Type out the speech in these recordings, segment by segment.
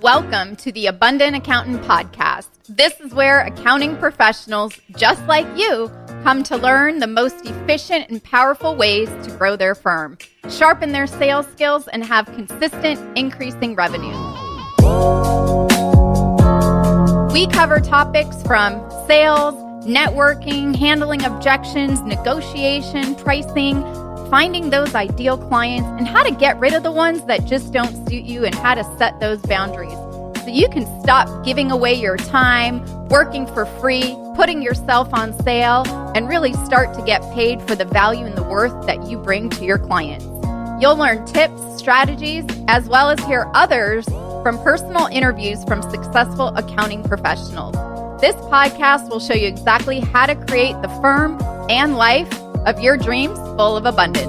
Welcome to the Abundant Accountant Podcast. This is where accounting professionals just like you come to learn the most efficient and powerful ways to grow their firm, sharpen their sales skills, and have consistent increasing revenue. We cover topics from sales, networking, handling objections, negotiation, pricing, finding those ideal clients, and how to get rid of the ones that just don't suit you and how to set those boundaries so you can stop giving away your time, working for free, putting yourself on sale, and really start to get paid for the value and the worth that you bring to your clients. You'll learn tips, strategies, as well as hear others from personal interviews from successful accounting professionals. This podcast will show you exactly how to create the firm and life of your dreams full of abundance.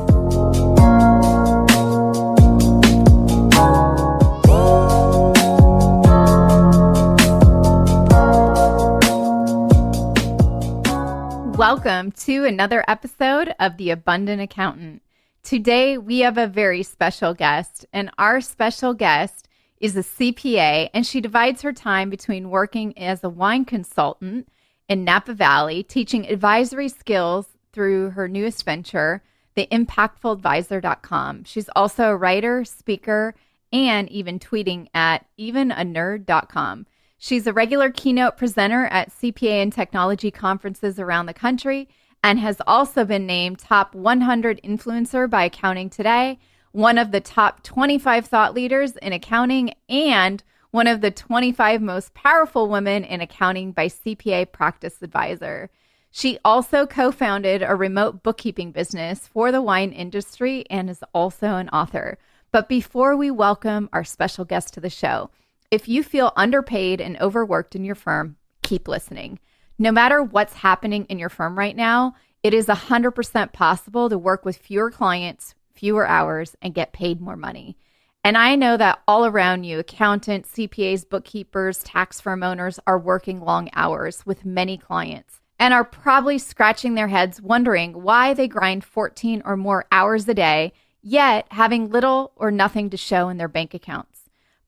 Welcome to another episode of The Abundant Accountant. Today we have a very special guest, and our special guest is a CPA, and she divides her time between working as a wine consultant in Napa Valley, teaching advisory skills through her newest venture, theimpactfuladvisor.com. She's also a writer, speaker, and even tweeting at evenanerd.com. She's a regular keynote presenter at CPA and technology conferences around the country and has also been named top 100 influencer by Accounting Today, one of the top 25 thought leaders in accounting, and one of the 25 most powerful women in accounting by CPA Practice Advisor. She also co-founded a remote bookkeeping business for the wine industry and is also an author. But before we welcome our special guest to the show, if you feel underpaid and overworked in your firm, keep listening. No matter what's happening in your firm right now, it is 100% possible to work with fewer clients, fewer hours, and get paid more money. And I know that all around you, accountants, CPAs, bookkeepers, tax firm owners are working long hours with many clients and are probably scratching their heads wondering why they grind 14 or more hours a day, yet having little or nothing to show in their bank accounts.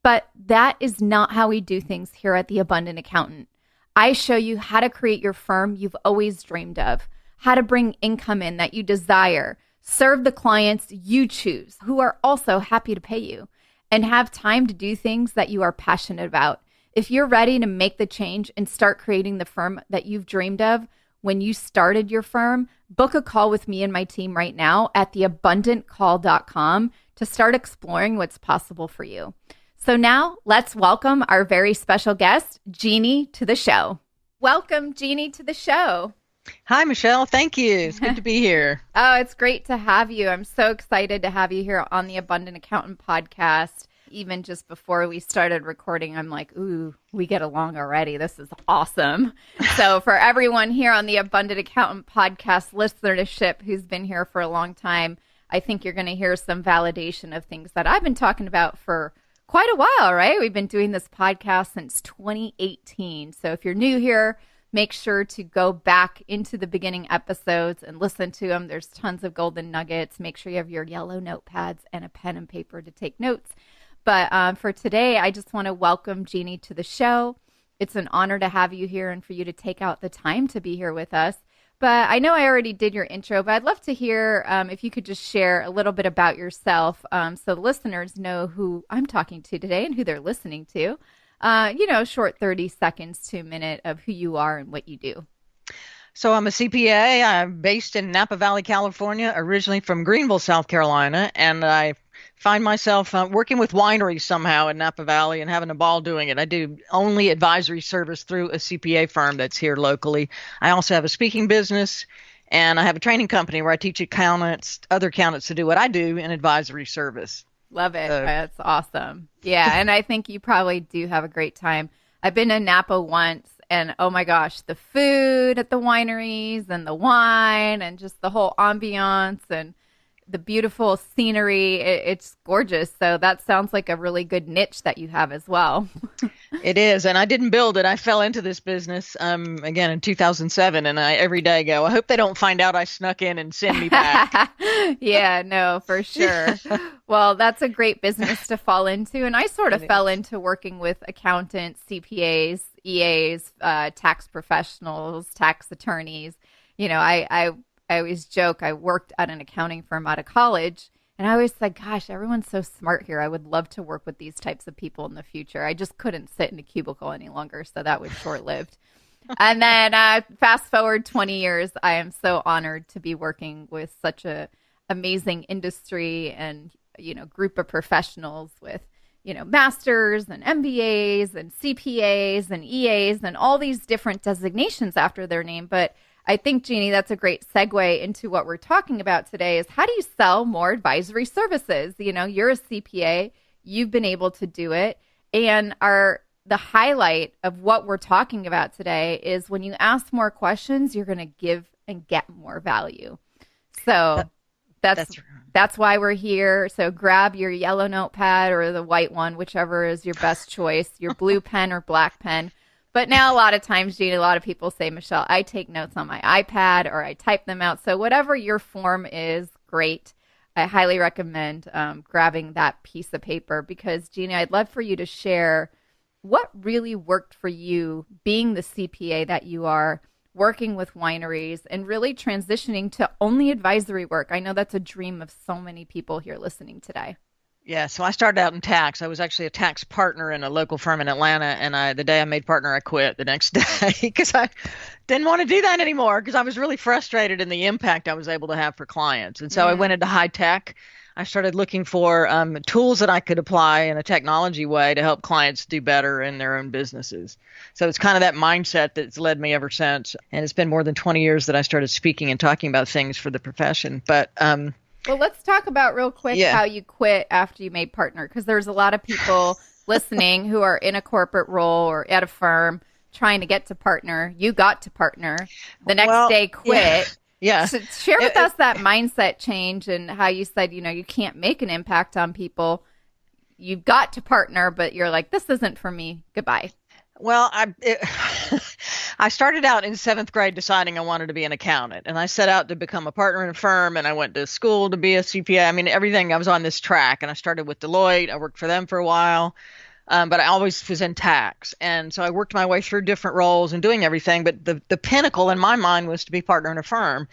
But that is not how we do things here at The Abundant Accountant. I show you how to create your firm you've always dreamed of, how to bring income in that you desire, serve the clients you choose who are also happy to pay you, and have time to do things that you are passionate about. If you're ready to make the change and start creating the firm that you've dreamed of when you started your firm, book a call with me and my team right now at theabundantcall.com to start exploring what's possible for you. So now let's welcome our very special guest, Geni, to the show. Welcome, Geni, to the show. Hi, Michelle. Thank you. It's good to be here. Oh, it's great to have you. I'm so excited to have you here on the Abundant Accountant podcast. Even just before we started recording, I'm like, ooh, we get along already. This is awesome. So for everyone here on the Abundant Accountant podcast listenership who's been here for a long time, I think you're going to hear some validation of things that I've been talking about for quite a while, right? We've been doing this podcast since 2018. So if you're new here, make sure to go back into the beginning episodes and listen to them. There's tons of golden nuggets. Make sure you have your yellow notepads and a pen and paper to take notes. But for today, I just want to welcome Geni to the show. It's an honor to have you here and for you to take out the time to be here with us. But I know I already did your intro, but I'd love to hear if you could just share a little bit about yourself so the listeners know who I'm talking to today and who they're listening to. Short 30 seconds to a minute of who you are and what you do. So I'm a CPA. I'm based in Napa Valley, California, originally from Greenville, South Carolina, and I find myself working with wineries somehow in Napa Valley and having a ball doing it. I do only advisory service through a CPA firm that's here locally. I also have a speaking business, and I have a training company where I teach other accountants to do what I do in advisory service. Love it. That's awesome. Yeah, and I think you probably do have a great time. I've been to Napa once, and oh my gosh, the food at the wineries and the wine and just the whole ambiance and the beautiful scenery, it's gorgeous. So that sounds like a really good niche that you have as well. It is. And I didn't build it. I fell into this business, again, in 2007. And I every day go, I hope they don't find out I snuck in and send me back. Yeah, no, for sure. Well, that's a great business to fall into. And I sort of It fell is. into working with accountants, CPAs, EAs, tax professionals, tax attorneys. I always joke I worked at an accounting firm out of college. And I always said, gosh, everyone's so smart here. I would love to work with these types of people in the future. I just couldn't sit in a cubicle any longer. So that was short lived. And then fast forward 20 years, I am so honored to be working with such a amazing industry and group of professionals with masters and MBAs and CPAs and EAs and all these different designations after their name. But I think, Jeannie, that's a great segue into what we're talking about today is how do you sell more advisory services? You're a CPA, you've been able to do it, and the highlight of what we're talking about today is when you ask more questions, you're going to give and get more value. So that's That's right. that's why we're here. So grab your yellow notepad or the white one, whichever is your best choice, your blue pen or black pen. But now a lot of times, Gene, a lot of people say, Michelle, I take notes on my iPad or I type them out. So whatever your form is, great. I highly recommend grabbing that piece of paper because, Gina, I'd love for you to share what really worked for you being the CPA that you are, working with wineries and really transitioning to only advisory work. I know that's a dream of so many people here listening today. Yeah, so I started out in tax. I was actually a tax partner in a local firm in Atlanta, and the day I made partner, I quit the next day because I didn't want to do that anymore because I was really frustrated in the impact I was able to have for clients. And so I went Mm, into high tech. I started looking for tools that I could apply in a technology way to help clients do better in their own businesses. So it's kind of that mindset that's led me ever since. And it's been more than 20 years that I started speaking and talking about things for the profession. But Well, let's talk about real quick yeah. how you quit after you made partner, because there's a lot of people listening who are in a corporate role or at a firm trying to get to partner. You got to partner, the next Well, day yeah. quit. Yeah. So share with us that mindset change and how you said, you can't make an impact on people. You've got to partner, but you're like, this isn't for me. Goodbye. Well, I started out in seventh grade deciding I wanted to be an accountant, and I set out to become a partner in a firm, and I went to school to be a CPA. I mean, everything. I was on this track, and I started with Deloitte. I worked for them for a while, but I always was in tax, and so I worked my way through different roles and doing everything. But the pinnacle in my mind was to be partner in a firm.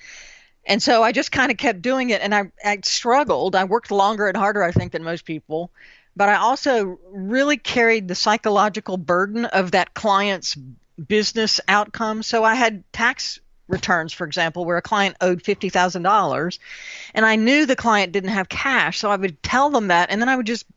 And so I just kind of kept doing it, and I struggled. I worked longer and harder, I think, than most people. But I also really carried the psychological burden of that client's business outcome. So I had tax returns, for example, where a client owed $50,000, and I knew the client didn't have cash. So I would tell them that, and then I would just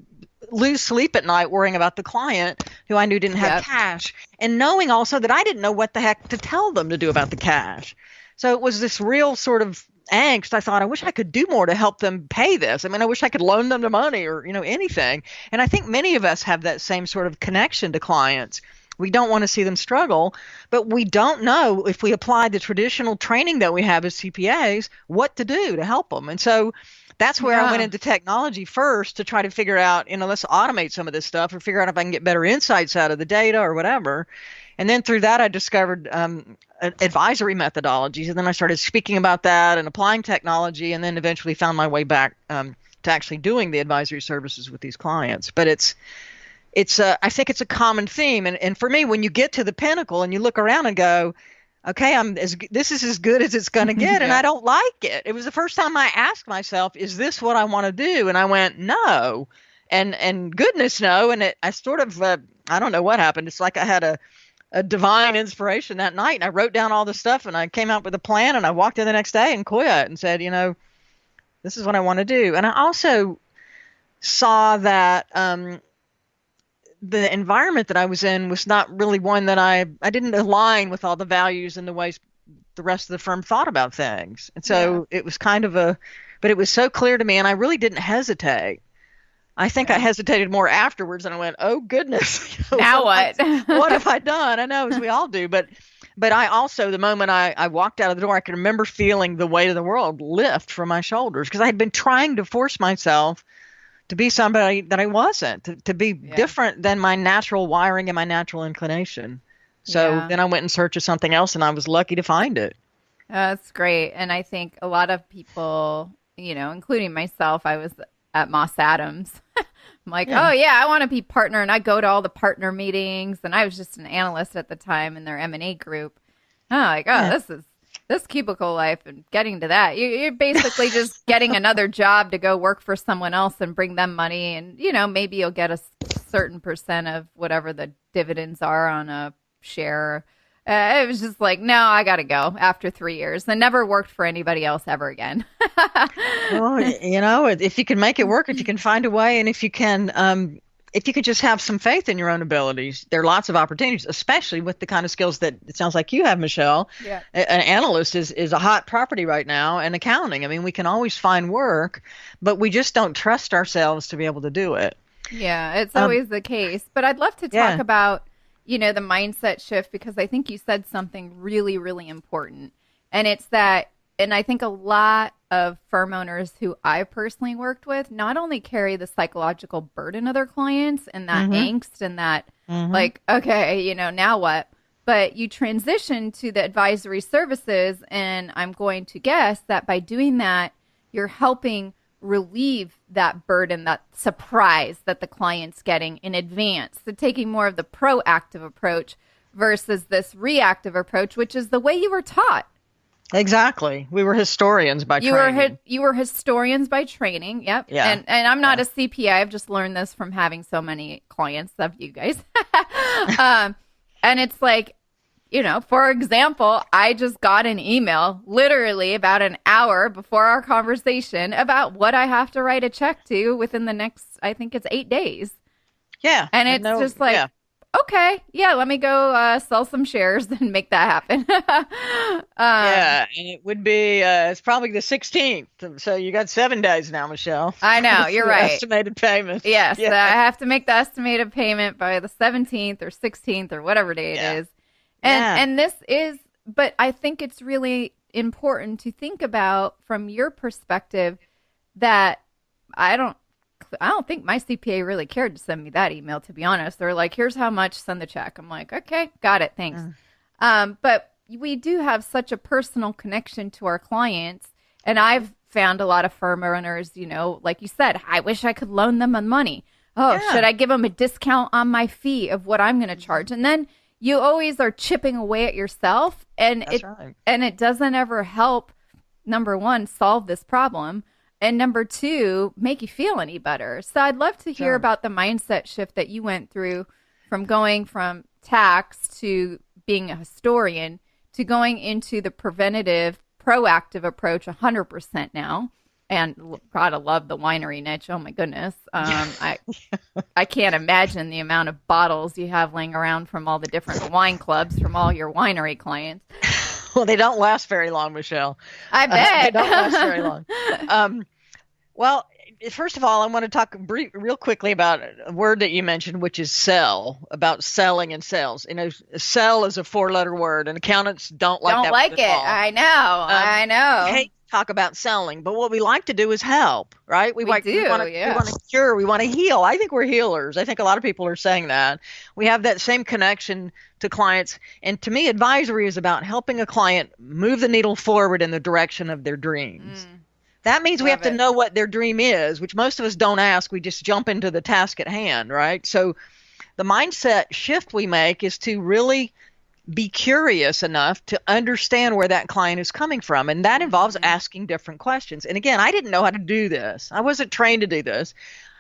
lose sleep at night worrying about the client who I knew didn't have Yep. cash, and knowing also that I didn't know what the heck to tell them to do about the cash. So it was this real sort of angst. I thought, I wish I could do more to help them pay this. I mean, I wish I could loan them the money or, anything. And I think many of us have that same sort of connection to clients. We don't want to see them struggle, but we don't know if we apply the traditional training that we have as CPAs, what to do to help them. And so that's where I went Yeah. into technology first to try to figure out, let's automate some of this stuff or figure out if I can get better insights out of the data or whatever. And then through that, I discovered advisory methodologies. And then I started speaking about that and applying technology, and then eventually found my way back to actually doing the advisory services with these clients. But I think it's a common theme. And for me, when you get to the pinnacle and you look around and go, okay, this is as good as it's going to get, and I Yep. don't like it. It was the first time I asked myself, is this what I want to do? And I went, no. And goodness no. And I sort of, I don't know what happened. It's like I had a divine inspiration that night, and I wrote down all the stuff, and I came out with a plan, and I walked in the next day and quit and said, this is what I want to do. And I also saw that the environment that I was in was not really one that I didn't align with all the values and the ways the rest of the firm thought about things. And Yeah. so it was kind of but it was so clear to me, and I really didn't hesitate. I think I Yeah. hesitated more afterwards, and I went, "Oh goodness, Now what? what have I done?" I know, as we all do, but I also, the moment I walked out of the door, I can remember feeling the weight of the world lift from my shoulders because I had been trying to force myself to be somebody that I wasn't, to be Yeah. different than my natural wiring and my natural inclination. So Yeah. then I went in search of something else, and I was lucky to find it. That's great. And I think a lot of people, including myself, at Moss Adams. I'm like, Yeah. oh yeah, I want to be partner, and I go to all the partner meetings, and I was just an analyst at the time in their M&A group. Oh, like, oh, Yeah. this cubicle life, and getting to that, you're basically just getting another job to go work for someone else and bring them money, and maybe you'll get a certain percent of whatever the dividends are on a share. It was just like, no, I got to go after 3 years. I never worked for anybody else ever again. Well, if you can make it work, if you can find a way, and if you could just have some faith in your own abilities, there are lots of opportunities, especially with the kind of skills that it sounds like you have, Michelle. Yeah. An analyst is a hot property right now, and accounting. I mean, we can always find work, but we just don't trust ourselves to be able to do it. Yeah, it's always the case. But I'd love to talk about, the mindset shift, because I think you said something really, really important. And it's that, and I think a lot of firm owners who I've personally worked with not only carry the psychological burden of their clients and that angst and that like, okay, now what? But you transition to the advisory services, and I'm going to guess that by doing that, you're helping relieve that burden, that surprise that the client's getting in advance. So taking more of the proactive approach versus this reactive approach, which is the way you were taught. Exactly. We were historians by training. You were historians by training. Yep. Yeah. And I'm not a CPA. I've just learned this from having so many clients of you guys. And it's like, for example, I just got an email literally about an hour before our conversation about what I have to write a check to within the next, I think it's 8 days. Yeah. And it's just like, okay, yeah, let me go sell some shares and make that happen. And it would be, it's probably the 16th. So you got 7 days now, Michelle. I know, you're right. Estimated payment. Yes, I have to make the estimated payment by the 17th or 16th or whatever day it is. And this is, but I think it's really important to think about from your perspective that I don't think my CPA really cared to send me that email, to be honest. They're like, here's how much, send the check. I'm like, okay, got it, thanks. But we do have such a personal connection to our clients. And I've found a lot of firm owners, like you said, I wish I could loan them money. Oh, should I give them a discount on my fee of what I'm going to charge? And then you always are chipping away at yourself. And it doesn't ever help, number one, solve this problem. And number two, make you feel any better. So I'd love to hear about the mindset shift that you went through from going from tax to being a historian to going into the preventative, proactive approach 100% now. And gotta love the winery niche. Oh my goodness. I can't imagine the amount of bottles you have laying around from all the different wine clubs from all your winery clients. Well, they don't last very long, Michelle. I bet. They don't last very long. Well, first of all, I want to talk real quickly about a word that you mentioned, which is sell, about selling and sales. Sell is a 4-letter word, and accountants don't like that. Don't like it. I know. I know. We hate to talk about selling, but what we like to do is help, right? We want to cure. We want to heal. I think we're healers. I think a lot of people are saying that. We have that same connection to clients. And to me, advisory is about helping a client move the needle forward in the direction of their dreams. That means we have to know what their dream is, which most of us don't ask. We just jump into the task at hand, right? So the mindset shift we make is to really be curious enough to understand where that client is coming from. And that involves asking different questions. And again, I didn't know how to do this. I wasn't trained to do this.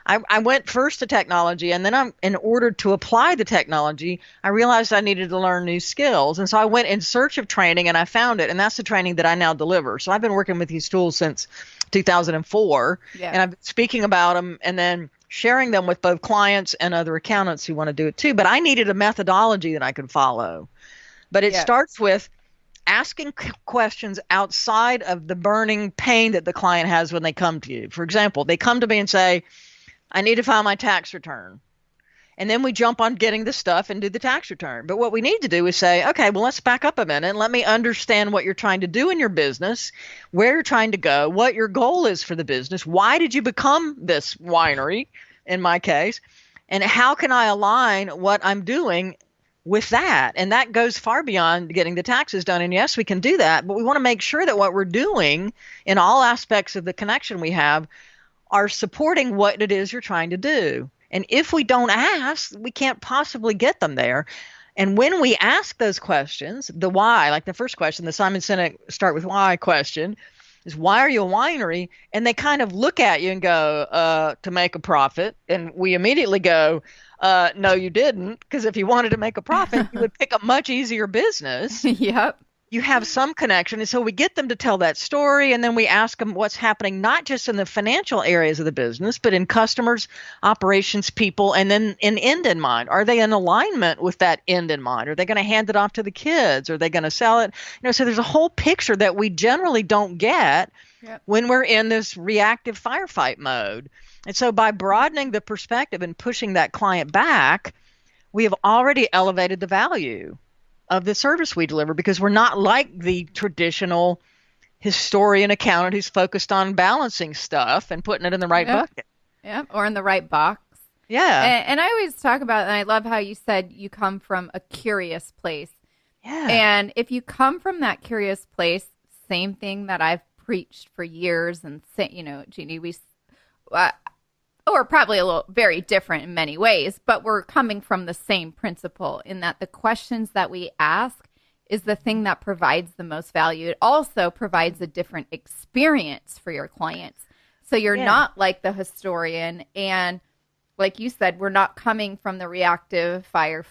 I went first to technology, and then in order to apply the technology, I realized I needed to learn new skills. And so I went in search of training, and I found it. And that's the training that I now deliver. So I've been working with these tools since 2004, and I've been speaking about them and then sharing them with both clients and other accountants who want to do it too. But I needed a methodology that I could follow. But it starts with asking questions outside of the burning pain that the client has when they come to you. For example, they come to me and say, I need to file my tax return. And then we jump on getting the stuff and do the tax return. But what we need to do is say, okay, well, let's back up a minute and let me understand what you're trying to do in your business, where you're trying to go, what your goal is for the business. Why did you become this winery, in my case? And how can I align what I'm doing with that? And that goes far beyond getting the taxes done. And yes, we can do that, but we want to make sure that what we're doing in all aspects of the connection we have are supporting what it is you're trying to do. And if we don't ask, we can't possibly get them there. And when we ask those questions, the why, like the first question, the Simon Sinek start with why question, is why are you a winery? And they kind of look at you and go, to make a profit. And we immediately go, no, you didn't. Because if you wanted to make a profit, you would pick a much easier business. Yep. You have some connection. And so we get them to tell that story. And then we ask them what's happening, not just in the financial areas of the business, but in customers, operations, people, and then an end in mind. Are they in alignment with that end in mind? Are they going to hand it off to the kids? Are they going to sell it? So there's a whole picture that we generally don't get when we're in this reactive firefight mode. And so by broadening the perspective and pushing that client back, we have already elevated the value of the service we deliver, because we're not like the traditional historian accountant who's focused on balancing stuff and putting it in the right bucket. Yeah, or in the right box. Yeah. And I always talk about, and I love how you said you come from a curious place. Yeah. And if you come from that curious place, same thing that I've preached for years, and Geni, or probably a little very different in many ways, but we're coming from the same principle in that the questions that we ask is the thing that provides the most value. It also provides a different experience for your clients. So you're not like the historian, and like you said, we're not coming from the reactive fire.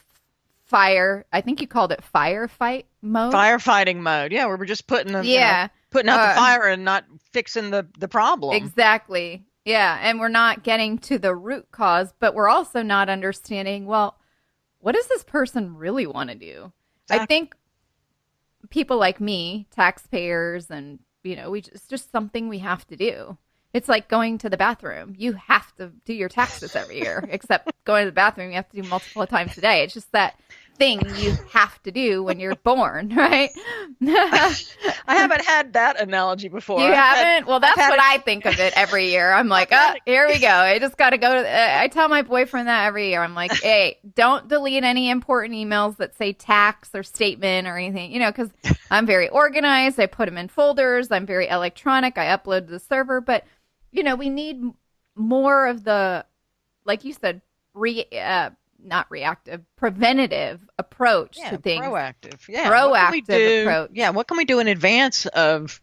I think you called it firefight mode. Firefighting mode. Yeah, where we're just putting out the fire and not fixing the problem. Exactly. Yeah, and we're not getting to the root cause, but we're also not understanding, well, what does this person really want to do? Exactly. I think people like me, taxpayers, and, it's just something we have to do. It's like going to the bathroom. You have to do your taxes every year, except going to the bathroom, you have to do multiple times a day. It's just that thing you have to do when you're born, right? I haven't had that analogy before. You haven't? Well, that's what I think of it every year. I'm like, here we go. I just got to go to, I tell my boyfriend that every year. I'm like, hey, don't delete any important emails that say tax or statement or anything, because I'm very organized. I put them in folders. I'm very electronic. I upload to the server. But, we need more of the, like you said, not reactive, preventative approach to things. Proactive. Yeah. Proactive approach. Yeah. What can we do in advance of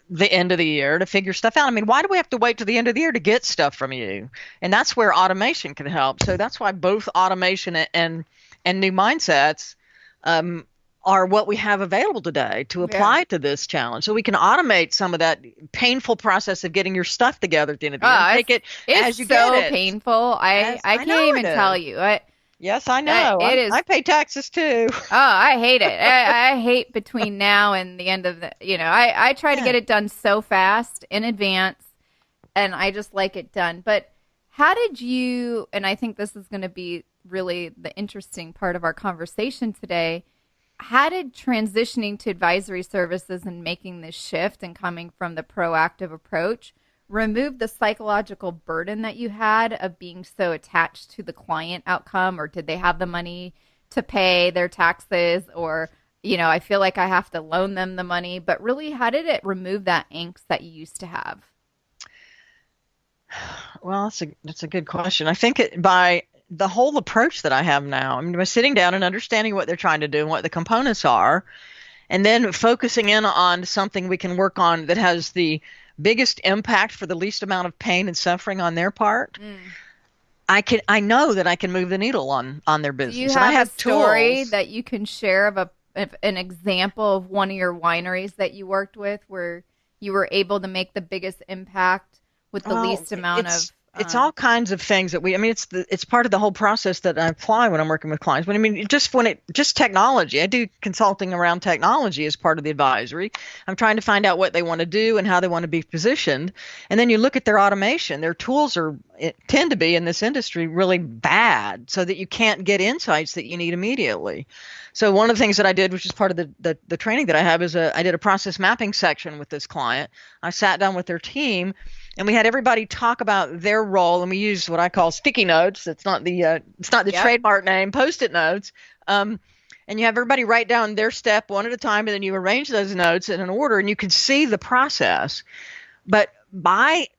the end of the year to figure stuff out? I mean, why do we have to wait to the end of the year to get stuff from you? And that's where automation can help. So that's why both automation and new mindsets are what we have available today to apply to this challenge. So we can automate some of that painful process of getting your stuff together at the end of the year. Make it as you get it. It's so painful. I can't even tell you. Yes, I know. It is. I pay taxes too. Oh, I hate it. I hate between now and the end of the, I try to get it done so fast in advance, and I just like it done. But how did you, and I think this is going to be really the interesting part of our conversation today, how did transitioning to advisory services and making this shift and coming from the proactive approach remove the psychological burden that you had of being so attached to the client outcome? Or did they have the money to pay their taxes? Or, I feel like I have to loan them the money. But really, how did it remove that angst that you used to have? Well, that's a good question. I think by the whole approach that I have now, by sitting down and understanding what they're trying to do and what the components are, and then focusing in on something we can work on that has the biggest impact for the least amount of pain and suffering on their part, I know that I can move the needle on their business. Do you have a story that you can share of an example of one of your wineries that you worked with where you were able to make the biggest impact with the least amount of? It's all kinds of things that it's part of the whole process that I apply when I'm working with clients. Just technology. I do consulting around technology as part of the advisory. I'm trying to find out what they want to do and how they want to be positioned. And then you look at their automation. Their tools tend to be in this industry really bad, so that you can't get insights that you need immediately. So one of the things that I did, which is part of the training that I have, is I did a process mapping section with this client. I sat down with their team, and we had everybody talk about their role, and we used what I call sticky notes. It's not the trademark name, Post-it notes. And you have everybody write down their step one at a time, and then you arrange those notes in an order, and you can see the process. But by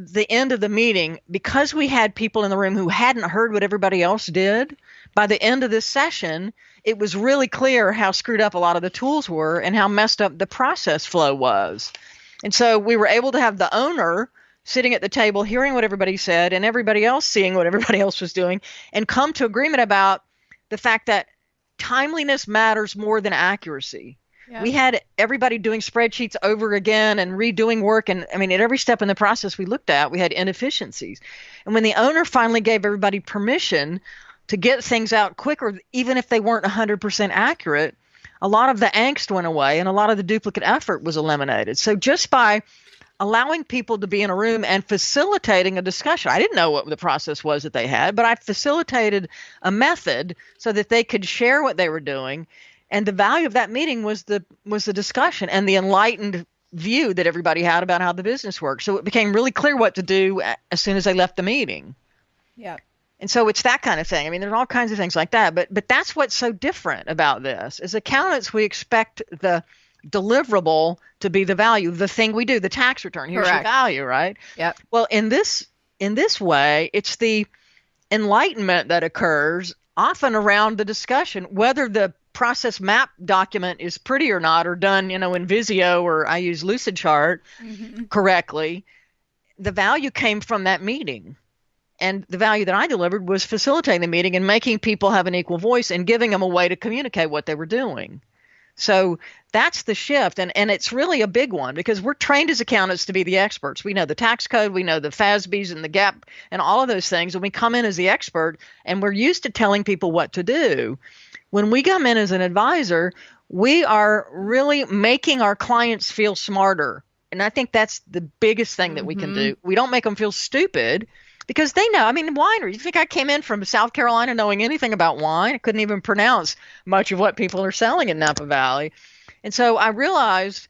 the end of the meeting, because we had people in the room who hadn't heard what everybody else did, by the end of this session, it was really clear how screwed up a lot of the tools were and how messed up the process flow was. And so we were able to have the owner sitting at the table, hearing what everybody said, and everybody else seeing what everybody else was doing, and come to agreement about the fact that timeliness matters more than accuracy. Yeah. We had everybody doing spreadsheets over again and redoing work. And I mean, at every step in the process we looked at, we had inefficiencies. And when the owner finally gave everybody permission to get things out quicker, even if they weren't 100% accurate, a lot of the angst went away and a lot of the duplicate effort was eliminated. So just by allowing people to be in a room and facilitating a discussion, I didn't know what the process was that they had, but I facilitated a method so that they could share what they were doing. And the value of that meeting was the discussion and the enlightened view that everybody had about how the business worked. So it became really clear what to do as soon as they left the meeting. Yeah. And so it's that kind of thing. I mean, there's all kinds of things like that, but that's what's so different about this. As accountants, we expect the deliverable to be the value, the thing we do, the tax return. Here's your value, right? Yep. Well, in this way, it's the enlightenment that occurs often around the discussion, whether the process map document is pretty or not, or done, in Visio, or I use Lucidchart correctly. The value came from that meeting. And the value that I delivered was facilitating the meeting and making people have an equal voice and giving them a way to communicate what they were doing. So that's the shift. And it's really a big one because we're trained as accountants to be the experts. We know the tax code, we know the FASBs and the GAAP and all of those things. And we come in as the expert and we're used to telling people what to do. When we come in as an advisor, we are really making our clients feel smarter. And I think that's the biggest thing that we can do. We don't make them feel stupid because they know. I mean, winery, you think I came in from South Carolina knowing anything about wine? I couldn't even pronounce much of what people are selling in Napa Valley. And so I realized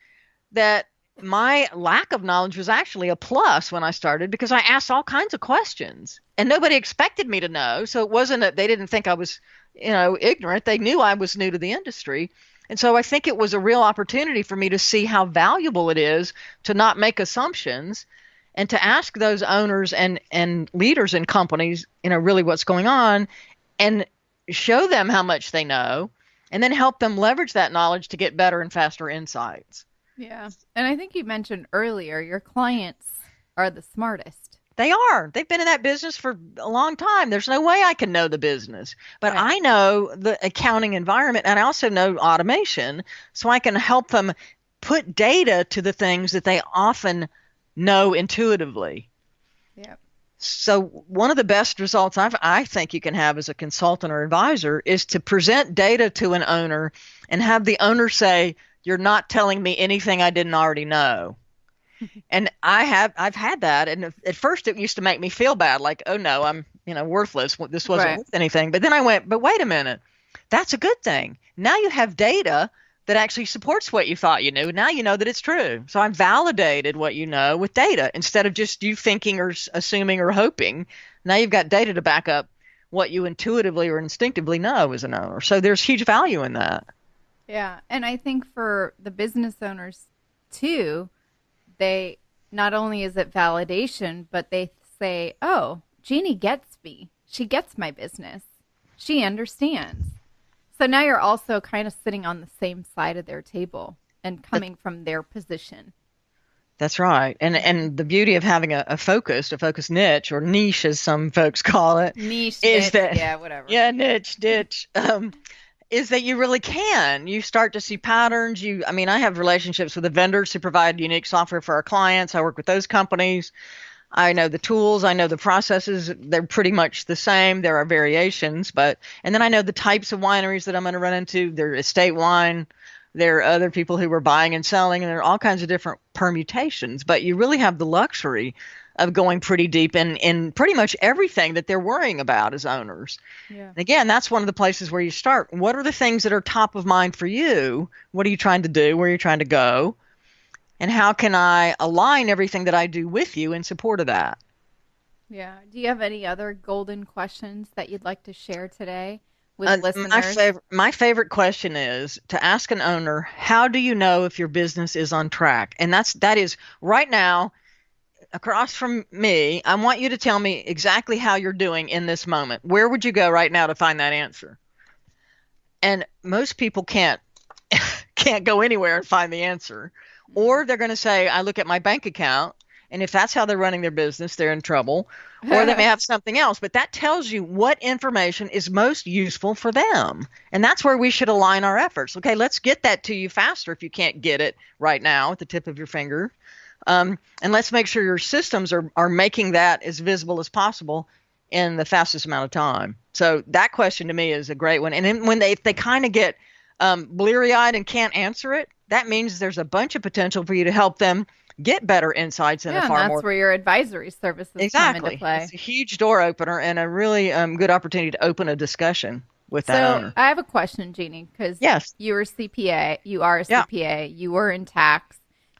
that my lack of knowledge was actually a plus when I started because I asked all kinds of questions and nobody expected me to know. So it wasn't that they didn't think I was, ignorant. They knew I was new to the industry. And so I think it was a real opportunity for me to see how valuable it is to not make assumptions and to ask those owners and leaders in companies, really what's going on and show them how much they know and then help them leverage that knowledge to get better and faster insights. Yeah. And I think you mentioned earlier, your clients are the smartest. They are. They've been in that business for a long time. There's no way I can know the business. But right. I know the accounting environment and I also know automation, so I can help them put data to the things that they often know intuitively. Yeah. So one of the best results I think you can have as a consultant or advisor is to present data to an owner and have the owner say, "You're not telling me anything I didn't already know." And I've had that. And at first it used to make me feel bad, like, oh no, I'm, worthless. This wasn't worth anything. But then I went, but wait a minute, that's a good thing. Now you have data that actually supports what you thought you knew. Now you know that it's true. So I validated what you know with data instead of just you thinking or assuming or hoping. Now you've got data to back up what you intuitively or instinctively know as an owner. So there's huge value in that. Yeah. And I think for the business owners too, they not only is it validation, but they say, oh, Geni gets me. She gets my business. She understands. So now you're also kind of sitting on the same side of their table and coming from their position. That's right. And the beauty of having a focused niche, or niche as some folks call it, niche, is niche, that, yeah, whatever. Yeah, niche, is that you really can. You start to see patterns. I have relationships with the vendors who provide unique software for our clients. I work with those companies. I know the tools. I know the processes. They're pretty much the same. There are variations, and then I know the types of wineries that I'm going to run into. They're estate wine. There are other people who are buying and selling, and there are all kinds of different permutations. But you really have the luxury of going pretty deep in pretty much everything that they're worrying about as owners. Yeah. And again, that's one of the places where you start. What are the things that are top of mind for you? What are you trying to do? Where are you trying to go? And how can I align everything that I do with you in support of that? Yeah. Do you have any other golden questions that you'd like to share today with listeners? My favorite question is to ask an owner, how do you know if your business is on track? And that is right now, across from me, I want you to tell me exactly how you're doing in this moment. Where would you go right now to find that answer? And most people can't go anywhere and find the answer. Or they're going to say, I look at my bank account, and if that's how they're running their business, they're in trouble. Or they may have something else, but that tells you what information is most useful for them. And that's where we should align our efforts. Okay, let's get that to you faster if you can't get it right now at the tip of your finger. And let's make sure your systems are making that as visible as possible in the fastest amount of time. So that question to me is a great one. And then when they kind of get bleary-eyed and can't answer it, that means there's a bunch of potential for you to help them get better insights in a far and more. that's where your advisory services come into play. It's a huge door opener and a really good opportunity to open a discussion with that owner. I have a question, Geni, because you were CPA, you are a CPA, you were in tax,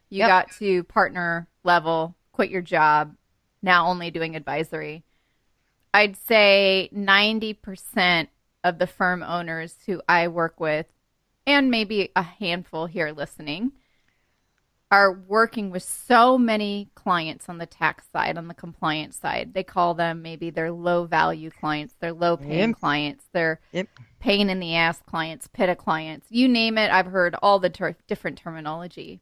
you got to partner level, quit your job, now only doing advisory. I'd say 90% of the firm owners who I work with, and maybe a handful here listening, are working with so many clients on the tax side, on the compliance side. They call them maybe their low value clients, their low paying clients, their pain in the ass clients, PITA clients. You name it, I've heard all the different terminology.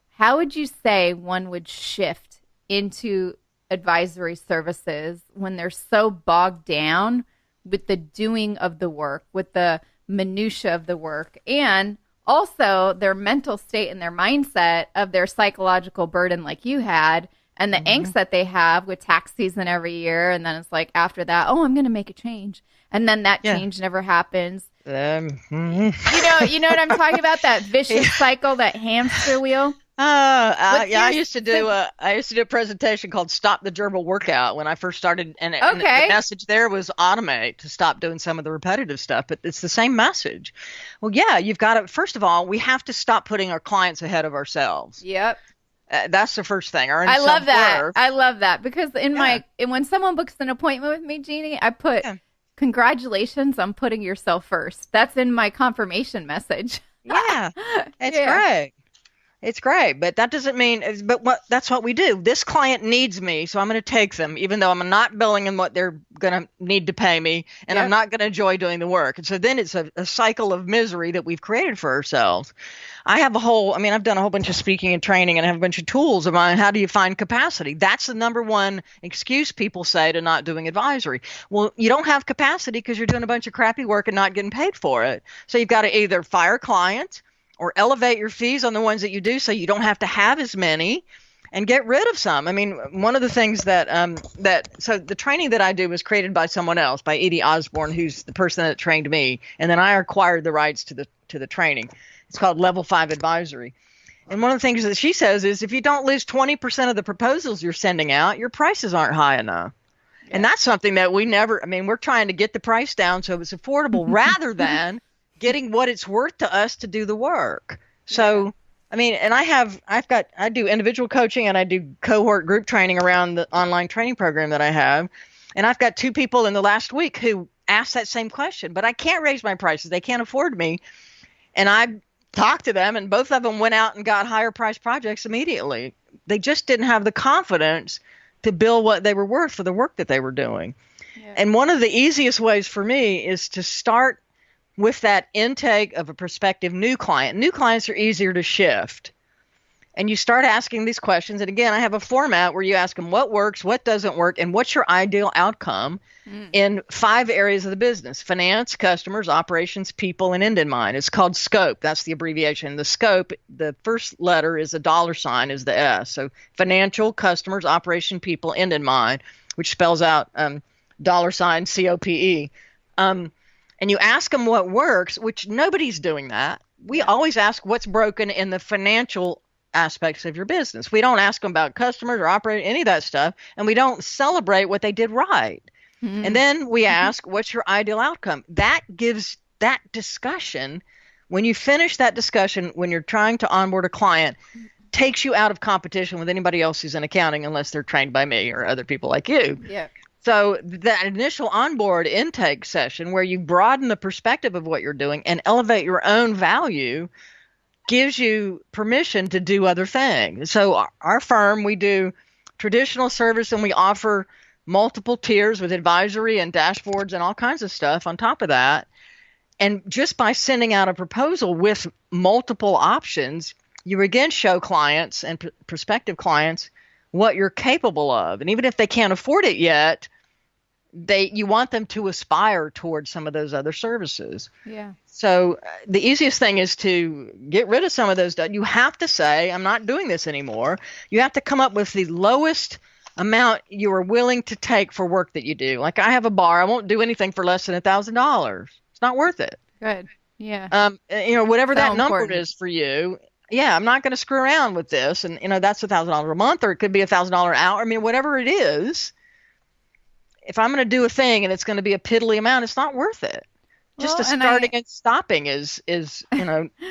How would you say one would shift into advisory services when they're so bogged down with the doing of the work, with the minutia of the work, and also their mental state and their mindset of their psychological burden like you had, and the angst that they have with tax season every year, and then it's like after that, oh, I'm going to make a change, and then that change never happens. You know what I'm talking about? That vicious cycle, that hamster wheel. I used to do a presentation called "Stop the Gerbil Workout" when I first started, and the message there was automate, to stop doing some of the repetitive stuff. But it's the same message. Well, you've got to. First of all, we have to stop putting our clients ahead of ourselves. Yep. That's the first thing. I love that. I love that because when someone books an appointment with me, Geni, I put congratulations on putting yourself first. That's in my confirmation message. It's great. It's great, but that doesn't mean, that's what we do. This client needs me, so I'm going to take them, even though I'm not billing them what they're going to need to pay me, and I'm not going to enjoy doing the work. And so then it's a cycle of misery that we've created for ourselves. I've done a whole bunch of speaking and training, and I have a bunch of tools around how do you find capacity. That's the number one excuse people say to not doing advisory. Well, you don't have capacity because you're doing a bunch of crappy work and not getting paid for it. So you've got to either fire clients, or elevate your fees on the ones that you do so you don't have to have as many, and get rid of some. I mean, one of the things so the training that I do was created by someone else, by Edie Osborne, who's the person that trained me, and then I acquired the rights to the training. It's called Level 5 Advisory. And one of the things that she says is if you don't lose 20% of the proposals you're sending out, your prices aren't high enough. Yeah. And that's something that we're trying to get the price down so it's affordable rather than getting what it's worth to us to do the work. So, and I do individual coaching and I do cohort group training around the online training program that I have. And I've got 2 people in the last week who asked that same question, but I can't raise my prices. They can't afford me. And I talked to them, and both of them went out and got higher price projects immediately. They just didn't have the confidence to bill what they were worth for the work that they were doing. Yeah. And one of the easiest ways for me is to start with that intake of a prospective new client. New clients are easier to shift. And you start asking these questions. And again, I have a format where you ask them what works, what doesn't work, and what's your ideal outcome in 5 areas of the business: finance, customers, operations, people, and end in mind. It's called SCOPE. That's the abbreviation. The SCOPE, the first letter is a $, is the S. So financial, customers, operation, people, end in mind, which spells out $COPE. And you ask them what works, which nobody's doing that. We always ask what's broken in the financial aspects of your business. We don't ask them about customers or operating, any of that stuff, and we don't celebrate what they did right. Mm-hmm. And then we ask, what's your ideal outcome? That gives that discussion, when you finish that discussion, when you're trying to onboard a client, takes you out of competition with anybody else who's in accounting, unless they're trained by me or other people like you. Yeah. So that initial onboard intake session where you broaden the perspective of what you're doing and elevate your own value gives you permission to do other things. So our firm, we do traditional service, and we offer multiple tiers with advisory and dashboards and all kinds of stuff on top of that. And just by sending out a proposal with multiple options, you again show clients and prospective clients what you're capable of. And even if they can't afford it yet, you want them to aspire towards some of those other services. Yeah. So the easiest thing is to get rid of some of those. You have to say, I'm not doing this anymore. You have to come up with the lowest amount you are willing to take for work that you do. Like, I have a bar. I won't do anything for less than $1,000. It's not worth it. Good. Yeah. Whatever So that number important. is for you. Yeah, I'm not going to screw around with this. And, that's $1,000 a month, or it could be $1,000 an hour. I mean, whatever it is, if I'm going to do a thing and it's going to be a piddly amount, it's not worth it. Just Well, the and starting and stopping is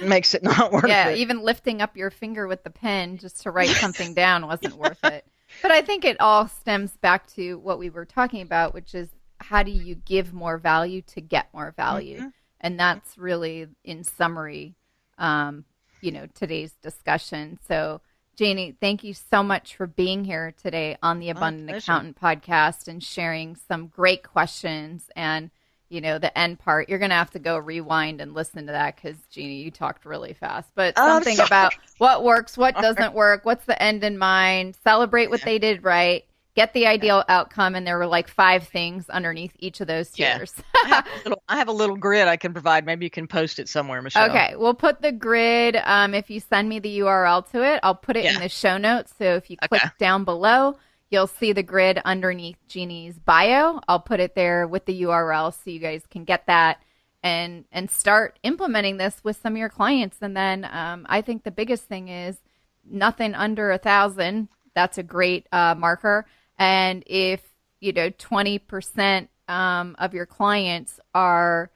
makes it not worth yeah, it. even lifting up your finger with the pen just to write something down wasn't worth it. But I think it all stems back to what we were talking about, which is how do you give more value to get more value? Mm-hmm. And that's really, in summary, today's discussion. So, Geni, thank you so much for being here today on the Abundant Accountant podcast and sharing some great questions. And the end part, you're going to have to go rewind and listen to that because, Geni, you talked really fast. But something about what works, what doesn't work, what's the end in mind, celebrate what they did right, get the ideal outcome. And there were like 5 things underneath each of those tiers. I have a little grid I can provide. Maybe you can post it somewhere, Michelle. Okay, we'll put the grid. If you send me the URL to it, I'll put it in the show notes. So if you click down below, you'll see the grid underneath Geni's bio. I'll put it there with the URL so you guys can get that and start implementing this with some of your clients. And then I think the biggest thing is nothing under 1,000. That's a great marker. And if 20% of your clients are,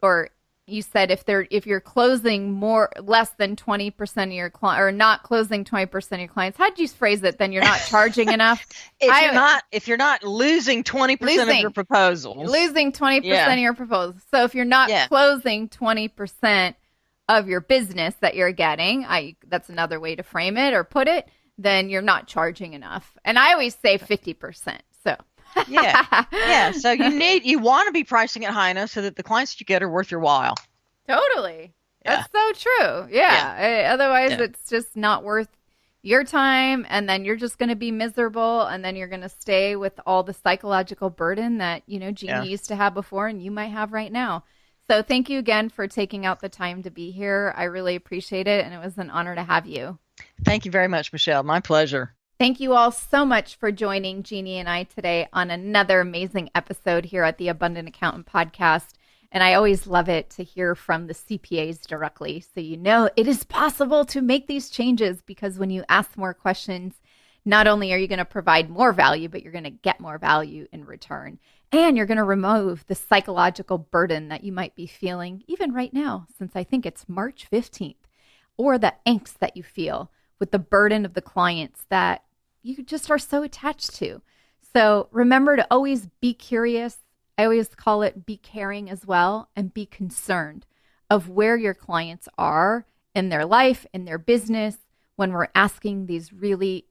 or you said if you're closing less than 20% of your clients, or not closing 20% of your clients, how did you phrase it? Then you're not charging enough. If you're not losing 20% of your proposals, losing 20% of your proposals. So if you're not closing 20% of your business that you're getting, that's another way to frame it or put it, then you're not charging enough. And I always say 50%. So. Yeah. So you want to be pricing it high enough so that the clients that you get are worth your while. Totally. That's so true. Yeah. Otherwise, it's just not worth your time. And then you're just going to be miserable. And then you're going to stay with all the psychological burden that, Geni used to have before and you might have right now. So thank you again for taking out the time to be here. I really appreciate it. And it was an honor to have you. Thank you very much, Michelle. My pleasure. Thank you all so much for joining Geni and I today on another amazing episode here at the Abundant Accountant podcast. And I always love it to hear from the CPAs directly. So it is possible to make these changes because when you ask more questions, not only are you going to provide more value, but you're going to get more value in return. And you're going to remove the psychological burden that you might be feeling even right now, since I think it's March 15th, or the angst that you feel with the burden of the clients that you just are so attached to. So remember to always be curious. I always call it be caring as well, and be concerned of where your clients are in their life, in their business, when we're asking these really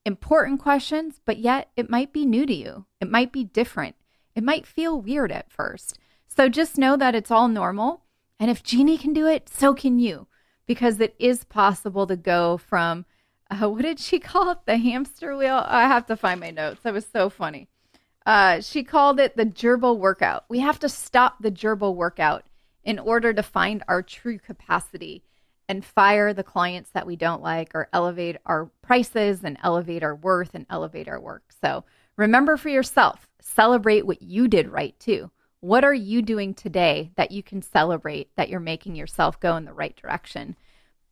important questions, but yet it might be new to you. It might be different. It might feel weird at first. So just know that it's all normal. And if Geni can do it, so can you. Because it is possible to go from, what did she call it? The hamster wheel? I have to find my notes. That was so funny. She called it the gerbil workout. We have to stop the gerbil workout in order to find our true capacity and fire the clients that we don't like, or elevate our prices and elevate our worth and elevate our work. So remember for yourself, celebrate what you did right too. What are you doing today that you can celebrate that you're making yourself go in the right direction?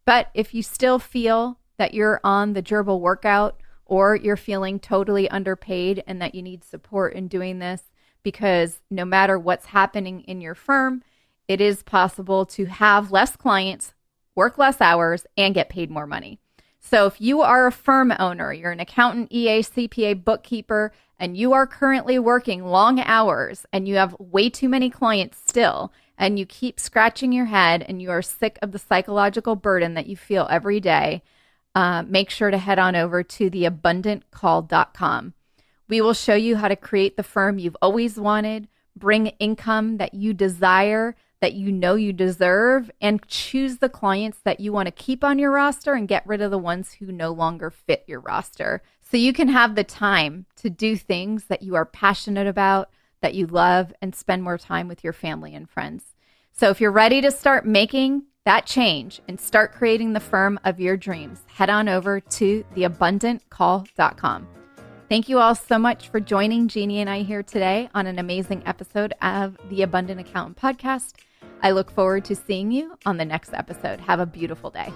But if you still feel that you're on the gerbil workout, or you're feeling totally underpaid and that you need support in doing this, because no matter what's happening in your firm, it is possible to have less clients, work less hours, and get paid more money. So if you are a firm owner, you're an accountant, EA, CPA, bookkeeper, and you are currently working long hours and you have way too many clients still, and you keep scratching your head and you are sick of the psychological burden that you feel every day, make sure to head on over to theabundantcall.com. We will show you how to create the firm you've always wanted, bring income that you desire, that you know you deserve, and choose the clients that you want to keep on your roster and get rid of the ones who no longer fit your roster. So you can have the time to do things that you are passionate about, that you love, and spend more time with your family and friends. So if you're ready to start making that change and start creating the firm of your dreams, head on over to theabundantcall.com. Thank you all so much for joining Geni and I here today on an amazing episode of the Abundant Accountant Podcast. I look forward to seeing you on the next episode. Have a beautiful day.